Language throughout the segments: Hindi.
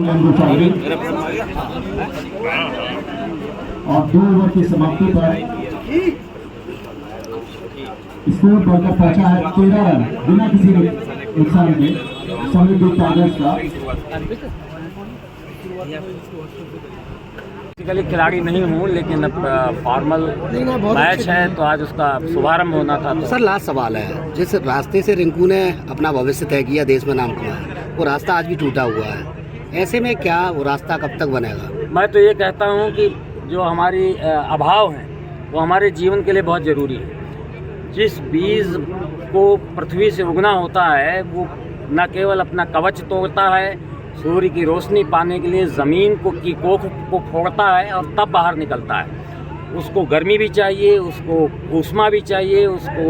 और 2 ओवर की समाप्ति पर स्कोर बढ़कर पहुंचा है 13 रन बिना किसी नुकसान के समृद्धि टाइगर्स का। बेसिकली खिलाड़ी नहीं हूँ, लेकिन अब फॉर्मल मैच है तो आज उसका शुभारंभ होना था। सर लास्ट सवाल है, जिस रास्ते से रिंकू ने अपना भविष्य तय किया, देश में नाम कमाया, वो रास्ता आज भी टूटा हुआ है। ऐसे में क्या वो रास्ता कब तक बनेगा? मैं तो ये कहता हूँ कि जो हमारी अभाव है वो हमारे जीवन के लिए बहुत ज़रूरी है। जिस बीज को पृथ्वी से उगना होता है वो न केवल अपना कवच तोड़ता है, सूर्य की रोशनी पाने के लिए ज़मीन की कोख को फोड़ता है और तब बाहर निकलता है। उसको गर्मी भी चाहिए, उसको ऊष्मा भी चाहिए, उसको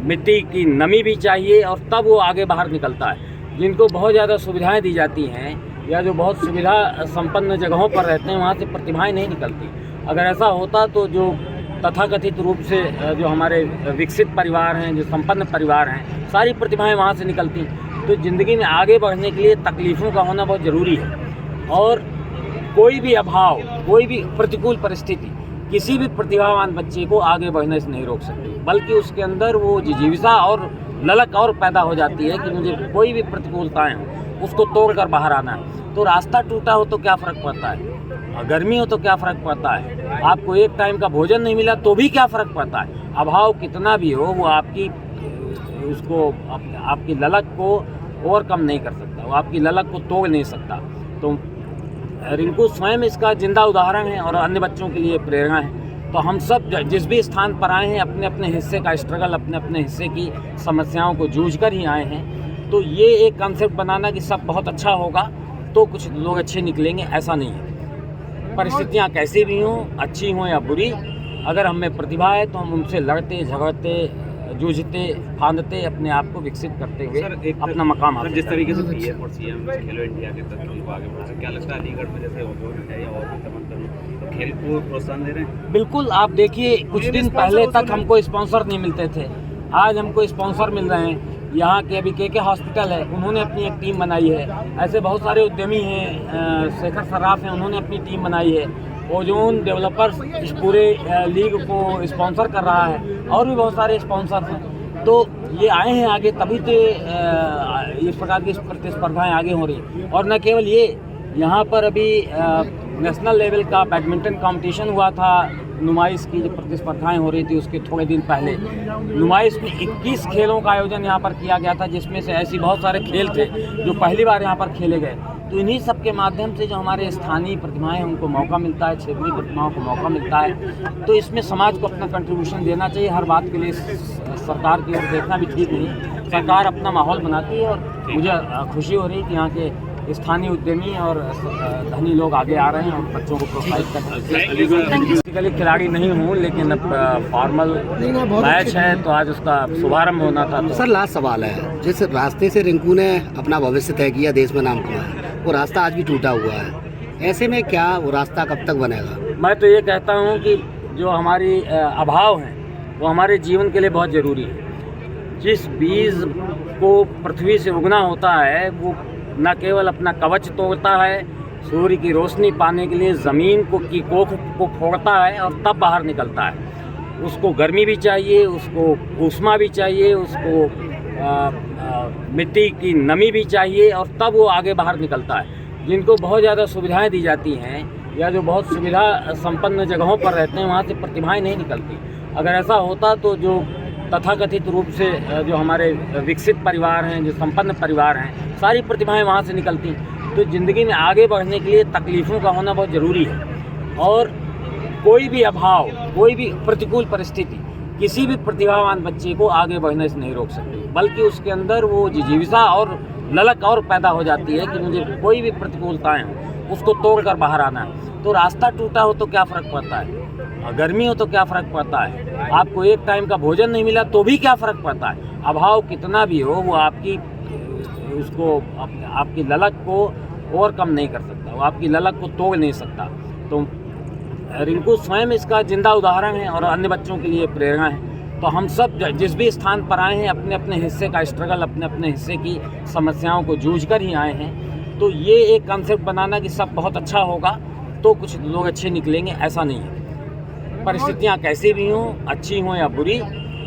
मिट्टी की नमी भी चाहिए और तब वो आगे बाहर निकलता है। जिनको बहुत ज़्यादा सुविधाएं दी जाती हैं या जो बहुत सुविधा संपन्न जगहों पर रहते हैं, वहाँ से प्रतिभाएं नहीं निकलती। अगर ऐसा होता तो जो तथाकथित रूप से जो हमारे विकसित परिवार हैं, जो संपन्न परिवार हैं, सारी प्रतिभाएं वहाँ से निकलती। तो ज़िंदगी में आगे बढ़ने के लिए तकलीफ़ों का होना बहुत ज़रूरी है। और कोई भी अभाव, कोई भी प्रतिकूल परिस्थिति किसी भी प्रतिभावान बच्चे को आगे बढ़ने से नहीं रोक सकती, बल्कि उसके अंदर वो जिजीविसा और ललक और पैदा हो जाती है कि मुझे कोई भी प्रतिकूलताएं हों उसको तोड़कर बाहर आना है। तो रास्ता टूटा हो तो क्या फ़र्क पड़ता है, गर्मी हो तो क्या फ़र्क पड़ता है, आपको एक टाइम का भोजन नहीं मिला तो भी क्या फ़र्क पड़ता है। अभाव कितना भी हो वो आपकी ललक को ओवरकम नहीं कर सकता, वो आपकी ललक को तोड़ नहीं सकता। तो रिंकू स्वयं इसका जिंदा उदाहरण है और अन्य बच्चों के लिए प्रेरणा है। तो हम सब जिस भी स्थान पर आए हैं, अपने अपने हिस्से का स्ट्रगल, अपने अपने हिस्से की समस्याओं को जूझ कर ही आए हैं। तो ये एक कॉन्सेप्ट बनाना कि सब बहुत अच्छा होगा तो कुछ लोग अच्छे निकलेंगे, ऐसा नहीं है। परिस्थितियाँ कैसी भी हों, अच्छी हों या बुरी, अगर हम में प्रतिभा है तो हम उनसे लड़ते, झगड़ते, जूझते, फांदते अपने आप को विकसित करते हुए अपना मकाम हासिल। जिस तरीके से पीएम और सीएम खेलो इंडिया के तस्वीर को आगे बढ़ा, क्या लगता है अलीगढ़ में जैसे है या और भी तमाम तो खेल को प्रोत्साहन दे रहे हैं? बिल्कुल। आप देखिए, कुछ दिन पहले तक हमको स्पॉन्सर नहीं मिलते थे, आज हमको स्पॉन्सर मिल रहे हैं। यहाँ के अभी के हॉस्पिटल है, उन्होंने अपनी एक टीम बनाई है। ऐसे बहुत सारे उद्यमी हैं, शेखर सराफ हैं, उन्होंने अपनी टीम बनाई है। ओजोन डेवलपर्स इस पूरे लीग को स्पॉन्सर कर रहा है और भी बहुत सारे स्पॉन्सर्स हैं। तो ये आए हैं आगे, तभी तो इस प्रकार की प्रतिस्पर्धाएं आगे हो रही हैं। और न केवल ये, यहाँ पर अभी नेशनल लेवल का बैडमिंटन कंपटीशन हुआ था। नुमाइश की जो प्रतिस्पर्धाएं हो रही थी उसके थोड़े दिन पहले नुमाइश में 21 खेलों का आयोजन यहाँ पर किया गया था, जिसमें से ऐसी बहुत सारे खेल थे जो पहली बार यहाँ पर खेले गए। तो इन्हीं सब के माध्यम से जो हमारे स्थानीय प्रतिभाएं हैं उनको मौका मिलता है, क्षेत्रीय प्रतिभाओं को मौका मिलता है। तो इसमें समाज को अपना कंट्रीब्यूशन देना चाहिए। हर बात के लिए सरकार की ओर देखना भी ठीक नहीं। सरकार अपना माहौल बनाती है और मुझे खुशी हो रही है कि यहाँ के स्थानीय उद्यमी और धनी लोग आगे आ रहे हैं और बच्चों को प्रोत्साहित कर रहे हैं। बेसिकली खिलाड़ी नहीं हूँ, लेकिन अब फॉर्मल मैच है तो आज उसका शुभारंभ होना था। सर लास्ट सवाल है, जिस रास्ते से रिंकू ने अपना भविष्य तय किया, देश में नाम कमाया, वो रास्ता आज भी टूटा हुआ है। ऐसे में क्या वो रास्ता कब तक बनेगा? मैं तो ये कहता हूँ कि जो हमारी अभाव है वो हमारे जीवन के लिए बहुत ज़रूरी है। जिस बीज को पृथ्वी से उगना होता है वो न केवल अपना कवच तोड़ता है, सूर्य की रोशनी पाने के लिए ज़मीन की कोख को फोड़ता है और तब बाहर निकलता है। उसको गर्मी भी चाहिए, उसको ऊष्मा भी चाहिए, उसको मिट्टी की नमी भी चाहिए और तब वो आगे बाहर निकलता है। जिनको बहुत ज़्यादा सुविधाएं दी जाती हैं या जो बहुत सुविधा संपन्न जगहों पर रहते हैं, वहाँ से प्रतिभाएं नहीं निकलती। अगर ऐसा होता तो जो तथाकथित रूप से जो हमारे विकसित परिवार हैं, जो संपन्न परिवार हैं, सारी प्रतिभाएं वहाँ से निकलती। तो ज़िंदगी में आगे बढ़ने के लिए तकलीफ़ों का होना बहुत ज़रूरी है। और कोई भी अभाव, कोई भी प्रतिकूल परिस्थिति किसी भी प्रतिभावान बच्चे को आगे बढ़ने से नहीं रोक सकती, बल्कि उसके अंदर वो जिजीविसा और ललक और पैदा हो जाती है कि मुझे कोई भी प्रतिकूलताएं हों उसको तोड़कर बाहर आना है। तो रास्ता टूटा हो तो क्या फ़र्क पड़ता है, गर्मी हो तो क्या फ़र्क पड़ता है, आपको एक टाइम का भोजन नहीं मिला तो भी क्या फ़र्क पड़ता है। अभाव कितना भी हो वो आपकी ललक को ओवरकम नहीं कर सकता, वो आपकी ललक को तोड़ नहीं सकता। तो रिंकू स्वयं इसका जिंदा उदाहरण है और अन्य बच्चों के लिए प्रेरणा है। तो हम सब जिस भी स्थान पर आए हैं, अपने अपने हिस्से का स्ट्रगल, अपने अपने हिस्से की समस्याओं को जूझ कर ही आए हैं। तो ये एक कॉन्सेप्ट बनाना कि सब बहुत अच्छा होगा तो कुछ लोग अच्छे निकलेंगे, ऐसा नहीं है। परिस्थितियाँ कैसी भी हों, अच्छी हों या बुरी,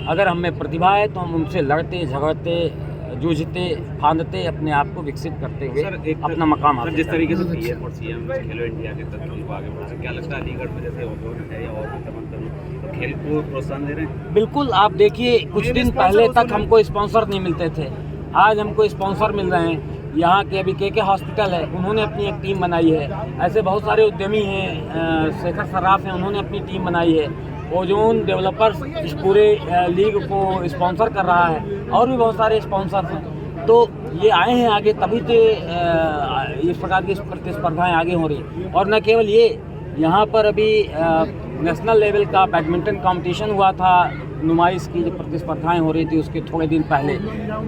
अगर हम में प्रतिभा है तो हम उनसे लड़ते झगड़ते जूझते फांदते अपने आप को विकसित करते हुए अपना मकाम सर हासिल जिस करते तरीके से पीएम और सीएम खेलो इंडिया के तत्व को आगे बढ़ा रहे हैं, क्या लगता है अलीगढ़ में जैसे ओजोन है या और भी तमाम तो खेल को प्रोत्साहन दे रहे हैं? बिल्कुल। आप देखिए, कुछ दिन पहले तक हमको स्पॉन्सर नहीं मिलते थे, आज हमको स्पॉन्सर मिल रहे हैं। यहाँ के अभी के हॉस्पिटल है, उन्होंने अपनी एक टीम बनाई है। ऐसे बहुत सारे उद्यमी हैं, शेखर सराफ हैं, उन्होंने अपनी टीम बनाई है। ओजोन डेवलपर्स इस पूरे लीग को स्पॉन्सर कर रहा है और भी बहुत सारे स्पॉन्सर्स हैं। तो ये आए हैं आगे, तभी तो इस प्रकार की प्रतिस्पर्धाएं आगे हो रही। और न केवल ये, यहाँ पर अभी नेशनल लेवल का बैडमिंटन कंपटीशन हुआ था। नुमाइश की जो प्रतिस्पर्धाएं हो रही थी उसके थोड़े दिन पहले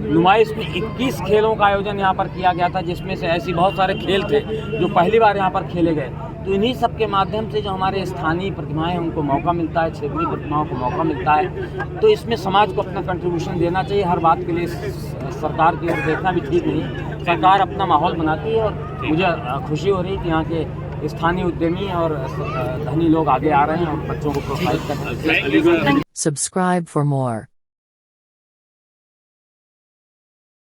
नुमाइश में 21 खेलों का आयोजन यहाँ पर किया गया था, जिसमें से ऐसी बहुत सारे खेल थे जो पहली बार यहाँ पर खेले गए। तो इन्हीं सब के माध्यम से जो हमारे स्थानीय प्रतिभाएं हैं उनको मौका मिलता है, क्षेत्रीय प्रतिभाओं को मौका मिलता है। तो इसमें समाज को अपना कंट्रीब्यूशन देना चाहिए। हर बात के लिए सरकार की ओर देखना भी ठीक नहीं। सरकार अपना माहौल बनाती है और मुझे खुशी हो रही है कि यहाँ के स्थानीय उद्यमी और धनी लोग आगे आ रहे हैं और बच्चों को प्रोत्साहित कर रहे हैं। Subscribe for more.